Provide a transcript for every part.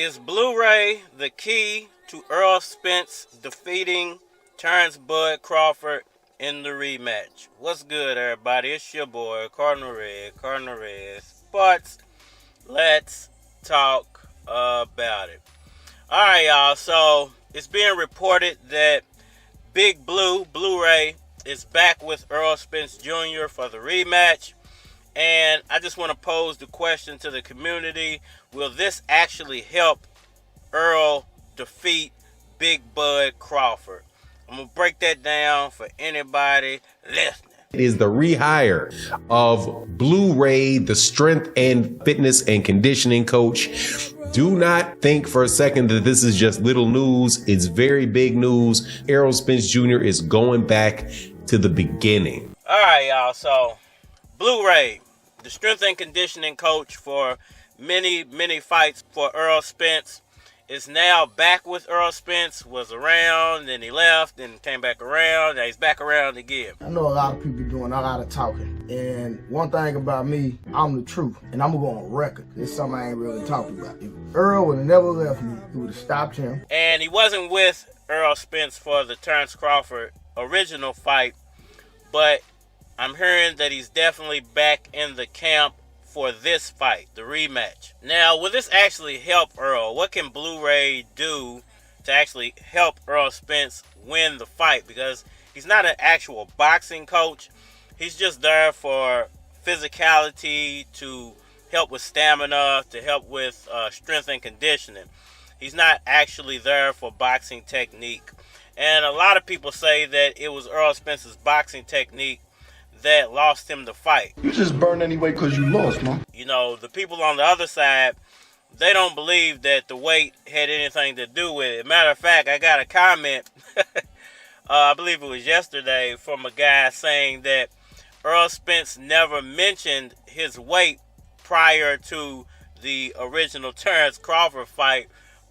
Is Blu-ray the key to Errol Spence defeating Terence Crawford in the rematch? What's good, everybody? It's your boy, Cardinal Red Sports. Let's talk about it. Alright, y'all. So, it's being reported that Big Blu-ray is back with Errol Spence Jr. for the rematch. And I just want to pose the question to the community. Will this actually help Errol defeat Big Bud Crawford? I'm going to break that down for anybody listening. It is the rehire of Blu-ray, the strength and fitness and conditioning coach. Do not think for a second that this is just little news. It's very big news. Errol Spence Jr. is going back to the beginning. All right, y'all. So, Blu-ray, the strength and conditioning coach for many fights for Errol Spence, is now back with Errol Spence. Was around, then he left, then came back around, now he's back around again. I know a lot of people doing a lot of talking, and one thing about me, I'm the truth, and I'm gonna go on record. It's something I ain't really talking about. If Errol would have never left me, he would have stopped him. And he wasn't with Errol Spence for the Terence Crawford original fight, but I'm hearing that he's definitely back in the camp for this fight, the rematch. Now, will this actually help Errol? What can Blu-ray do to actually help Errol Spence win the fight? Because he's not an actual boxing coach. He's just there for physicality, to help with stamina, to help with strength and conditioning. He's not actually there for boxing technique. And a lot of people say that it was Errol Spence's boxing technique that lost him the fight. You just burned anyway because you lost, man. You know, the people on the other side, they don't believe that the weight had anything to do with it. Matter of fact, I got a comment, I believe it was yesterday, from a guy saying that Errol Spence never mentioned his weight prior to the original Terence Crawford fight,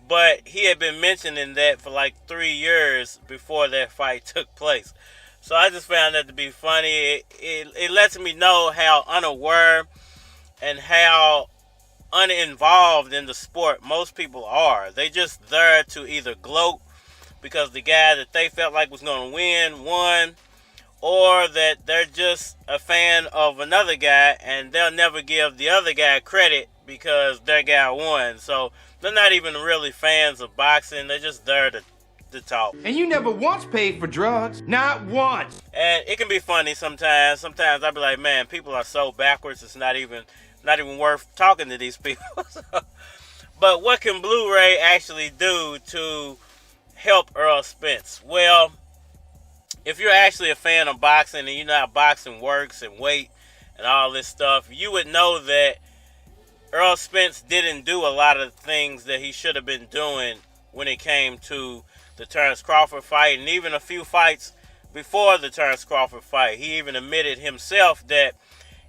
but he had been mentioning that for like 3 years before that fight took place. So I just found that to be funny. It lets me know how unaware and how uninvolved in the sport most people are. They just there to either gloat because the guy that they felt like was going to win won, or that they're just a fan of another guy and they'll never give the other guy credit because their guy won. So they're not even really fans of boxing. They're just there to talk. And you never once paid for drugs. Not once. And it can be funny sometimes. Sometimes I'll be like, man, people are so backwards, it's not even worth talking to these people. But what can Blu-ray actually do to help Errol Spence? Well, if you're actually a fan of boxing and you know how boxing works and weight and all this stuff, you would know that Errol Spence didn't do a lot of things that he should have been doing when it came to the Terence Crawford fight, and even a few fights before the Terence Crawford fight. He even admitted himself that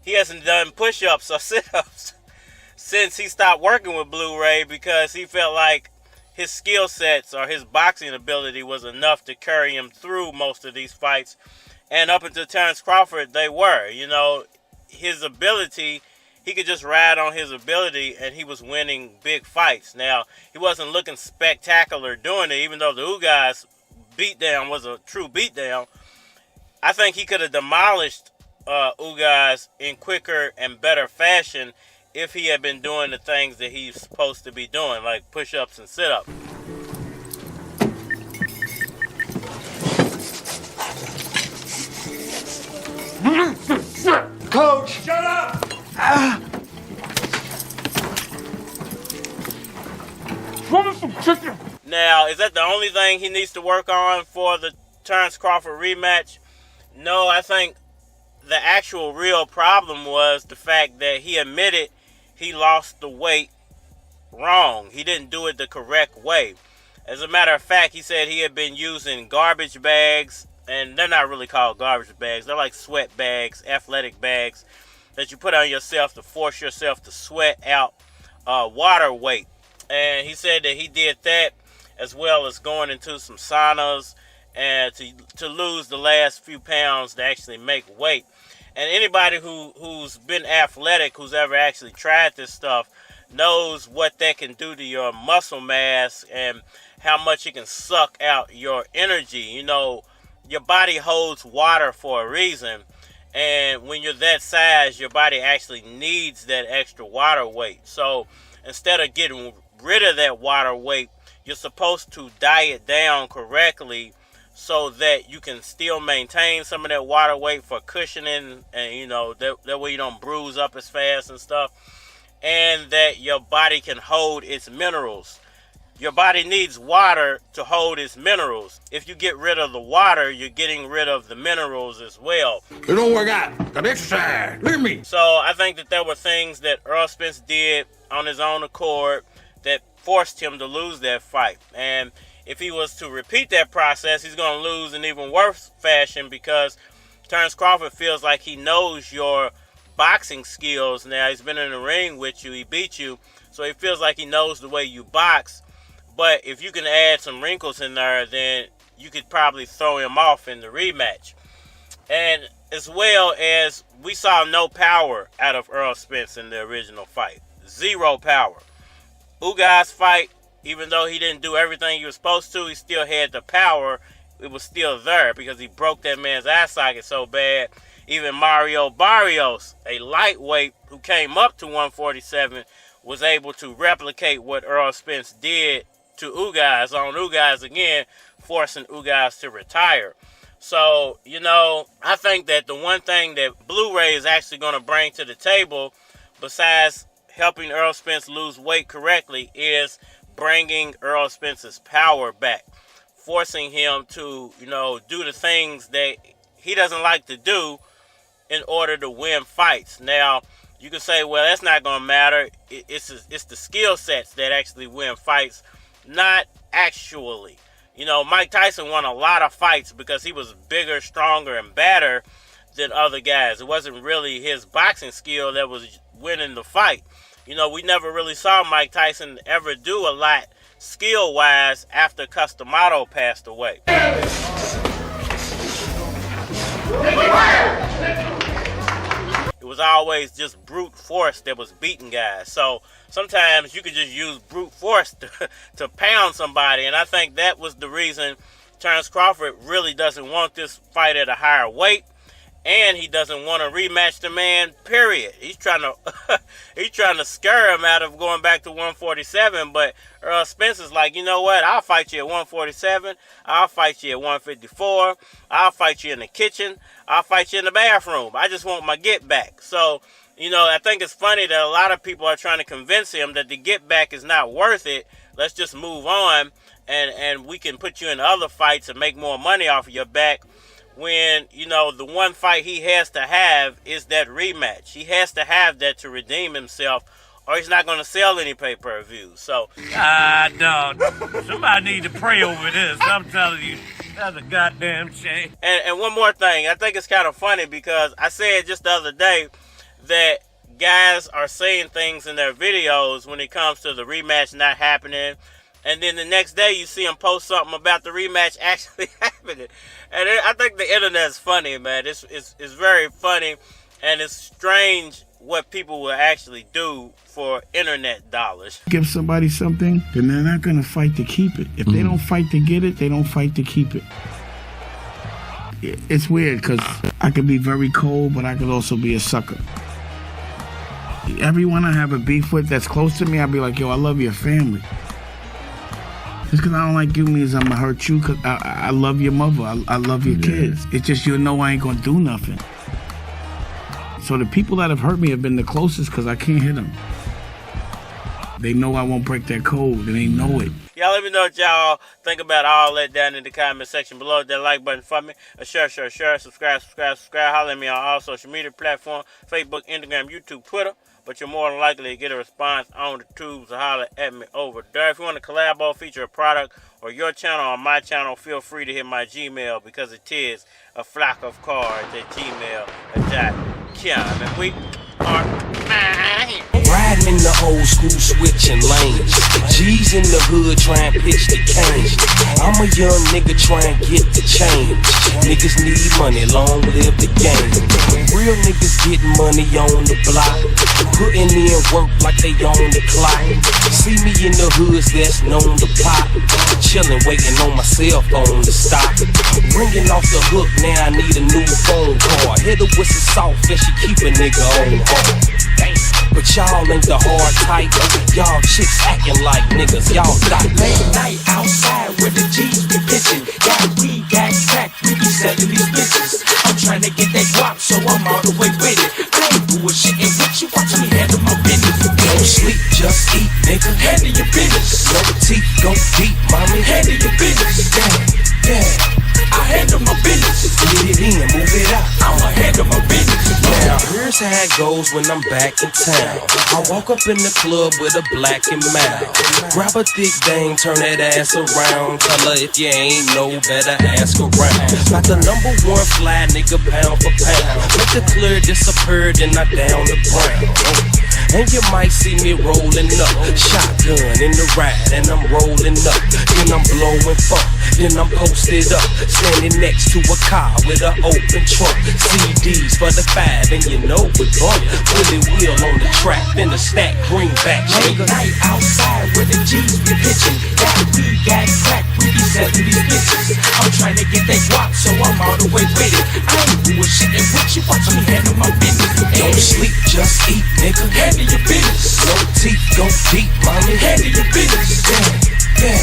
he hasn't done push-ups or sit-ups since he stopped working with Blu-ray, because he felt like his skill sets or his boxing ability was enough to carry him through most of these fights. And up until Terence Crawford, they were. You know, his ability, he could just ride on his ability, and he was winning big fights. Now, he wasn't looking spectacular doing it, even though the Ugas beatdown was a true beatdown. I think he could have demolished Ugas in quicker and better fashion if he had been doing the things that he's supposed to be doing, like push-ups and sit-ups. Coach! Shut up! Now, is that the only thing he needs to work on for the Terence Crawford rematch? No, I think the actual real problem was the fact that he admitted he lost the weight wrong. He didn't do it the correct way. As a matter of fact, he said he had been using garbage bags, and they're not really called garbage bags. They're like sweat bags, athletic bags that you put on yourself to force yourself to sweat out water weight. And he said that he did that as well as going into some saunas and to lose the last few pounds to actually make weight. And anybody who's been athletic, who's ever actually tried this stuff, knows what that can do to your muscle mass and how much it can suck out your energy. You know, your body holds water for a reason. And when you're that size, your body actually needs that extra water weight. So instead of getting rid of that water weight, you're supposed to diet down correctly so that you can still maintain some of that water weight for cushioning, and you know, that way you don't bruise up as fast and stuff, and that your body can hold its minerals. Your body needs water to hold its minerals. If you get rid of the water, you're getting rid of the minerals as well. It don't work out. Gotta exercise. Look at me. So I think that there were things that Errol Spence did on his own accord that forced him to lose that fight. And if he was to repeat that process, he's going to lose in even worse fashion, because Terence Crawford feels like he knows your boxing skills now. He's been in the ring with you. He beat you. So he feels like he knows the way you box. But if you can add some wrinkles in there, then you could probably throw him off in the rematch. And as well as we saw no power out of Errol Spence in the original fight. Zero power. Ugai's fight, even though he didn't do everything he was supposed to, he still had the power. It was still there because he broke that man's eye socket so bad. Even Mario Barrios, a lightweight who came up to 147, was able to replicate what Errol Spence did to Ugais on Ugais again, forcing Ugais to retire. So, you know, I think that the one thing that Blu-ray is actually going to bring to the table, besides helping Errol Spence lose weight correctly, is bringing Errol Spence's power back, forcing him to, you know, do the things that he doesn't like to do in order to win fights. Now, you can say, well, that's not going to matter. It's the skill sets that actually win fights, not actually. You know, Mike Tyson won a lot of fights because he was bigger, stronger, and better than other guys. It wasn't really his boxing skill that was winning the fight. You know, we never really saw Mike Tyson ever do a lot skill-wise after Customato passed away. It was always just brute force that was beating guys. So sometimes you could just use brute force to pound somebody. And I think that was the reason Terence Crawford really doesn't want this fight at a higher weight. And he doesn't want to rematch the man, period. He's trying to scare him out of going back to 147. But Errol Spence is like, you know what? I'll fight you at 147. I'll fight you at 154. I'll fight you in the kitchen. I'll fight you in the bathroom. I just want my get back. So, you know, I think it's funny that a lot of people are trying to convince him that the get back is not worth it. Let's just move on, and we can put you in other fights and make more money off of your back. When, you know, the one fight he has to have is that rematch. He has to have that to redeem himself, or he's not going to sell any pay-per-views. So, dog, somebody need to pray over this. I'm telling you, that's a goddamn shame. And one more thing, I think it's kind of funny because I said just the other day that guys are saying things in their videos when it comes to the rematch not happening. And then the next day you see them post something about the rematch actually happening. And I think the internet's funny, man. It's very funny. And it's strange what people will actually do for internet dollars. Give somebody something, then they're not going to fight to keep it. If they don't fight to get it, they don't fight to keep it. It's weird because I could be very cold, but I could also be a sucker. Everyone I have a beef with that's close to me, I'll be like, yo, I love your family. Just because I don't like you means I'm going to hurt you, because I love your mother. I love your kids. It's just you know I ain't going to do nothing. So the people that have hurt me have been the closest because I can't hit them. They know I won't break that code, and they know it. Y'all let me know what y'all think about all that down in the comment section below. Hit that like button for me. Share. Subscribe. Holler at me on all social media platforms. Facebook, Instagram, YouTube, Twitter. But you're more than likely to get a response on the tubes, so holler at me over there. If you want to collab or feature a product or your channel on my channel, feel free to hit my Gmail because it is a flock of cards at gmail.com. And we are out. Riding in the old school, switching lanes. G's in the hood trying to pitch the cane. I'm a young nigga trying to get the change. Niggas need money, long live the game. Real niggas getting money on the block, putting in work like they on the clock. See me in the hoods that's known to pop, chillin', waiting on my cell phone to stop. Ringing off the hook, now I need a new phone call. Hit her with some soft and she keep a nigga on hard. But y'all ain't the hard type. Y'all chicks acting like niggas, y'all die. Late night outside where the G's be pitching. Got weed, got crack, we be selling these bitches. I'm trying to get that guap, so I'm all the way with it. I ain't bullshitting with you, watch me handle my business. Don't sleep, just eat, nigga. Handle your business. No teeth, go deep, mommy. Handle your business. Yeah, I handle my business. get it in, move it out. I'ma handle my business. Now, here's how it goes when I'm back in town. I walk up in the club with a black and mild. Grab a thick dame, turn that ass around. Tell her if you ain't no better, ask around. Got the #1 fly nigga pound for pound. Let the clear disappear, then I down the brown. And you might see me rolling up, shotgun in the ride, and I'm rolling up. Then I'm blowing funk, then I'm posted up, standing next to a car with an open trunk. CDs for the 5, and you know we bump. Willie wheel on the track, then the stack greenback. Late night outside where the G's be pitching. Got weed, got crack, we be selling these bitches. I'm trying to get that guap, so I'm all the way with it. I ain't bullshitting with you, watch me handle my business. Don't sleep, just eat, nigga. Handle your business. No teeth, go deep, mommy. Handle your business. Yeah,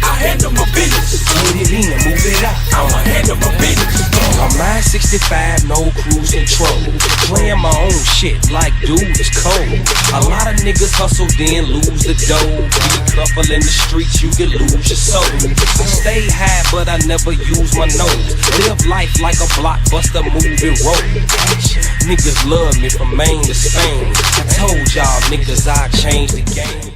I handle my business. get it in, move it out. I'ma handle my business. I'm 965, no cruise control. Playing my own shit like dude is cold. A lot of niggas hustle then lose the dough. Be careful in the streets, you can lose your soul. I stay high, but I never use my nose. Live life like a blockbuster movie road. Niggas love me from Maine to Spain. I told y'all niggas I changed the game.